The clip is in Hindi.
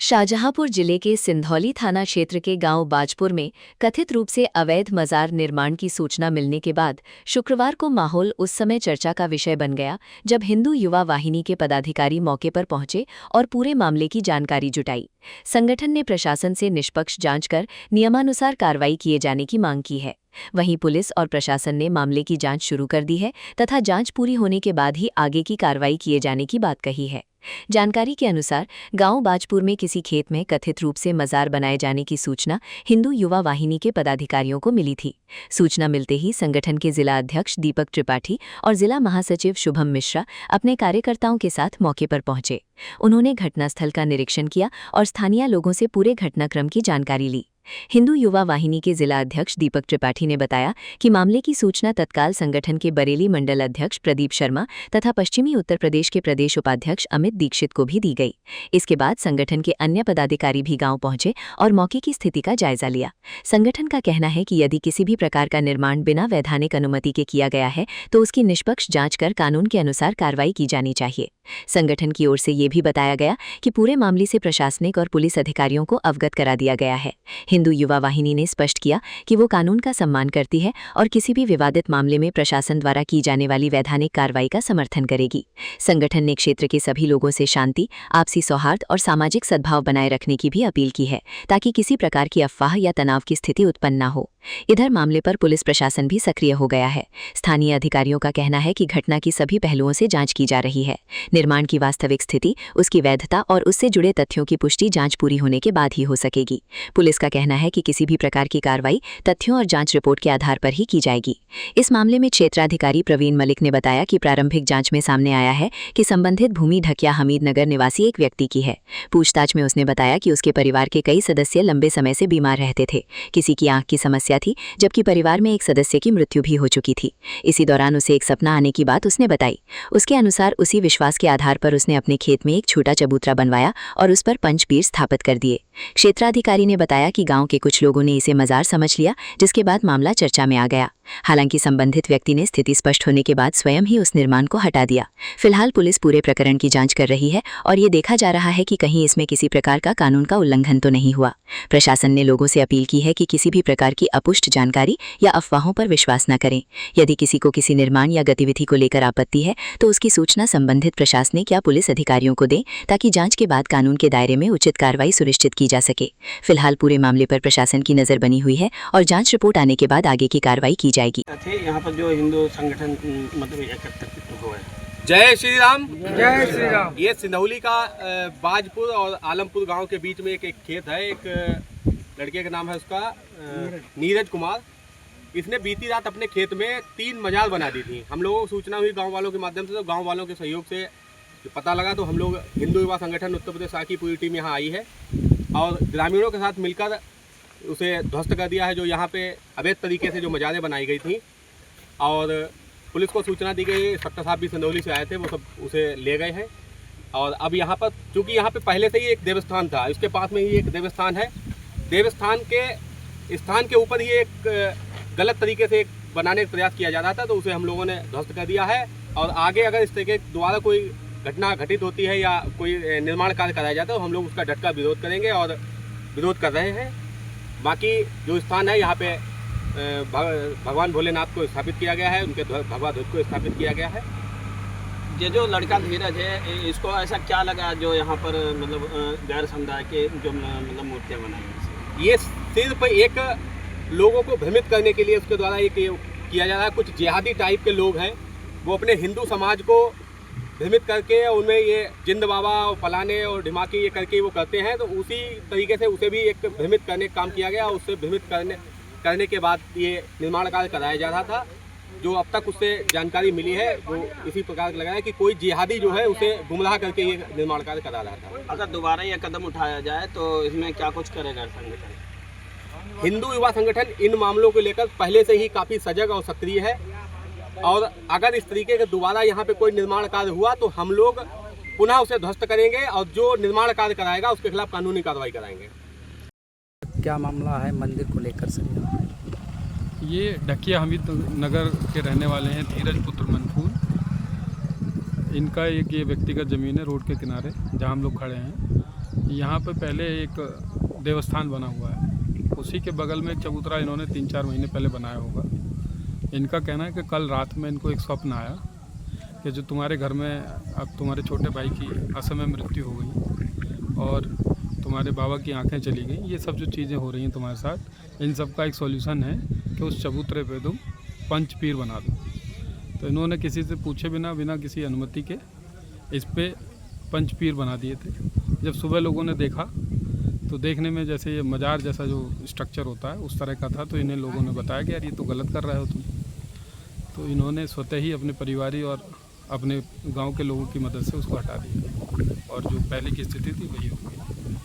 शाहजहांपुर जिले के सिंधौली थाना क्षेत्र के गांव बाजपुर में कथित रूप से अवैध मजार निर्माण की सूचना मिलने के बाद शुक्रवार को माहौल उस समय चर्चा का विषय बन गया जब हिंदू युवा वाहिनी के पदाधिकारी मौके पर पहुंचे और पूरे मामले की जानकारी जुटाई। संगठन ने प्रशासन से निष्पक्ष जांच कर नियमानुसार कार्रवाई किए जाने की मांग की है। वहीं पुलिस और प्रशासन ने मामले की जांच शुरू कर दी है तथा जांच पूरी होने के बाद ही आगे की कार्रवाई किए जाने की बात कही है। जानकारी के अनुसार गांव बाजपुर में किसी खेत में कथित रूप से मजार बनाए जाने की सूचना हिंदू युवा वाहिनी के पदाधिकारियों को मिली थी। सूचना मिलते ही संगठन के जिला अध्यक्ष दीपक त्रिपाठी और जिला महासचिव शुभम मिश्रा अपने कार्यकर्ताओं के साथ मौके पर पहुंचे। उन्होंने घटनास्थल का निरीक्षण किया और स्थानीय लोगों से पूरे घटनाक्रम की जानकारी ली। हिंदू युवा वाहिनी के जिला अध्यक्ष दीपक त्रिपाठी ने बताया कि मामले की सूचना तत्काल संगठन के बरेली मंडल अध्यक्ष प्रदीप शर्मा तथा पश्चिमी उत्तर प्रदेश के प्रदेश उपाध्यक्ष अमित दीक्षित को भी दी गई। इसके बाद संगठन के अन्य पदाधिकारी भी गांव पहुंचे और मौके की स्थिति का जायजा लिया। संगठन का कहना है कि यदि किसी भी प्रकार का निर्माण बिना वैधानिक अनुमति के किया गया है तो उसकी निष्पक्ष जांच कर कानून के अनुसार कार्रवाई की जानी चाहिए। संगठन की ओर से ये भी बताया गया कि पूरे मामले से प्रशासनिक और पुलिस अधिकारियों को अवगत करा दिया गया है। हिंदू युवा वाहिनी ने स्पष्ट किया कि वो कानून का सम्मान करती है और किसी भी विवादित मामले में प्रशासन द्वारा की जाने वाली वैधानिक कार्रवाई का समर्थन करेगी। संगठन ने क्षेत्र के सभी लोगों से शांति, आपसी सौहार्द और सामाजिक सद्भाव बनाए रखने की भी अपील की है ताकि किसी प्रकार की अफवाह या तनाव की स्थिति उत्पन्न न हो। इधर मामले पर पुलिस प्रशासन भी सक्रिय हो गया है। स्थानीय अधिकारियों का कहना है कि घटना की सभी पहलुओं से जांच की जा रही है। निर्माण की वास्तविक स्थिति, उसकी वैधता और उससे जुड़े तथ्यों की पुष्टि जांच पूरी होने के बाद ही हो सकेगी। पुलिस का कहना है कि किसी भी प्रकार की कार्रवाई तथ्यों और जांच रिपोर्ट के आधार पर ही की जाएगी। इस मामले में क्षेत्राधिकारी प्रवीण मलिक ने बताया कि प्रारंभिक जांच में सामने आया है कि संबंधित भूमि ढकिया हमीद नगर निवासी एक व्यक्ति की है। पूछताछ में उसने बताया कि उसके परिवार के कई सदस्य लंबे समय से बीमार रहते थे। किसी की आंख की समस्या थी जबकि परिवार में एक सदस्य की मृत्यु भी हो चुकी थी। इसी दौरान उसे एक सपना आने की बात उसने बताई। उसके अनुसार उसी विश्वास के आधार पर उसने अपने खेत में एक छोटा चबूतरा बनवाया और उस पर पंचपीर स्थापित कर दिए। क्षेत्राधिकारी ने बताया कि गांव के कुछ लोगों ने इसे मजार समझ लिया, जिसके बाद मामला चर्चा में आ गया। हालांकि संबंधित व्यक्ति ने स्थिति स्पष्ट होने के बाद स्वयं ही उस निर्माण को हटा दिया। फिलहाल पुलिस पूरे प्रकरण की जांच कर रही है और ये देखा जा रहा है कि कहीं इसमें किसी प्रकार का कानून का उल्लंघन तो नहीं हुआ। प्रशासन ने लोगों से अपील की है कि किसी भी प्रकार की अपुष्ट जानकारी या अफवाहों पर विश्वास न करें। यदि किसी को किसी निर्माण या गतिविधि को लेकर आपत्ति है तो उसकी सूचना संबंधित प्रशासनिक या पुलिस अधिकारियों को दें ताकि जांच के बाद कानून के दायरे में उचित कार्रवाई सुनिश्चित की जा सके। फिलहाल पूरे मामले पर प्रशासन की नजर बनी हुई है और जांच रिपोर्ट आने के बाद आगे की कार्रवाई की जाएगी। यहाँ पर जो हिंदू संगठन मतलब एकत्रित हुआ है। जय श्री राम। जय श्री राम। ये सिंधौली का बाजपुर और आलमपुर गांव के बीच में एक खेत है। एक लड़के का नाम है उसका नीरज कुमार। इसने बीती रात अपने खेत में 3 मजार बना दी थी। हम लोगों को सूचना हुई गांव वालों के माध्यम से, तो गांव वालों के सहयोग से पता लगा तो हम लोग हिंदू युवा संगठन उत्तर प्रदेश की पूरी टीम यहाँ आई है और ग्रामीणों के साथ मिलकर उसे ध्वस्त कर दिया है, जो यहाँ पे अवैध तरीके से जो मजारें बनाई गई थी। और पुलिस को सूचना दी गई। इंस्पेक्टर साहब भी सिंधौली से आए थे, वो सब उसे ले गए हैं। और अब यहाँ पर चूँकि यहाँ पे पहले से ही एक देवस्थान था, इसके पास में ही एक देवस्थान है। देवस्थान के स्थान के ऊपर ही एक गलत तरीके से बनाने का प्रयास किया जा रहा था, तो उसे हम लोगों ने ध्वस्त कर दिया है। और आगे अगर इस तरीके द्वारा कोई घटना घटित होती है या कोई निर्माण कार्य कराया जाता है तो हम लोग उसका डट का विरोध करेंगे और विरोध कर रहे हैं। बाकी जो स्थान है यहाँ पे भगवान भोलेनाथ को स्थापित किया गया है, उनके भगवा ध्वज को स्थापित किया गया है। ये जो लड़का धीरज है, इसको ऐसा क्या लगा जो यहाँ पर मतलब गैर समुदाय के जो मतलब मूर्तियाँ बनाई हैं? ये सिर्फ एक लोगों को भ्रमित करने के लिए उसके द्वारा ये किया जा रहा है। कुछ जिहादी टाइप के लोग हैं, वो अपने हिंदू समाज को भ्रमित करके उनमें ये जिंद बाबा और फलाने और ढिमाकी ये करके वो करते हैं। तो उसी तरीके से उसे भी एक भ्रमित करने का काम किया गया। उससे भ्रमित करने के बाद ये निर्माण कार्य कराया जा रहा था। जो अब तक उससे जानकारी मिली है वो इसी प्रकार लगा है कि कोई जिहादी जो है उसे गुमराह करके ये निर्माण कार्य करा रहा था। अगर दोबारा ये कदम उठाया जाए तो इसमें क्या कुछ करेगा संगठन? हिंदू युवा संगठन इन मामलों को लेकर पहले से ही काफ़ी सजग और सक्रिय है और अगर इस तरीके का दोबारा यहाँ पे कोई निर्माण कार्य हुआ तो हम लोग पुनः उसे ध्वस्त करेंगे और जो निर्माण कार्य कराएगा उसके खिलाफ कानूनी कार्रवाई कराएंगे। क्या मामला है मंदिर को लेकर सर? ये ढकिया हमीद नगर के रहने वाले हैं धीरज पुत्र मनफूर। इनका एक ये व्यक्तिगत ज़मीन है रोड के किनारे जहाँ हम लोग खड़े हैं। यहाँ पे पहले एक देवस्थान बना हुआ है, उसी के बगल में एक चबूतरा इन्होंने 3-4 महीने पहले बनाया होगा। इनका कहना है कि कल रात में इनको एक स्वप्न आया कि जो तुम्हारे घर में अब तुम्हारे छोटे भाई की असमय मृत्यु हो गई और तुम्हारे बाबा की आंखें चली गई, ये सब जो चीज़ें हो रही हैं तुम्हारे साथ, इन सब का एक सॉल्यूशन है कि उस चबूतरे पे तुम पंचपीर बना दो। तो इन्होंने किसी से पूछे बिना किसी अनुमति के इस पे पंचपीर बना दिए थे। जब सुबह लोगों ने देखा तो देखने में जैसे ये मज़ार जैसा जो स्ट्रक्चर होता है उस तरह का था, तो इन्हें लोगों ने बताया कि यार ये तो गलत कर रहे हो तुम। तो इन्होंने स्वतः ही अपने परिवारी और अपने गांव के लोगों की मदद से उसको हटा दिया और जो पहले की स्थिति थी वही हो गई।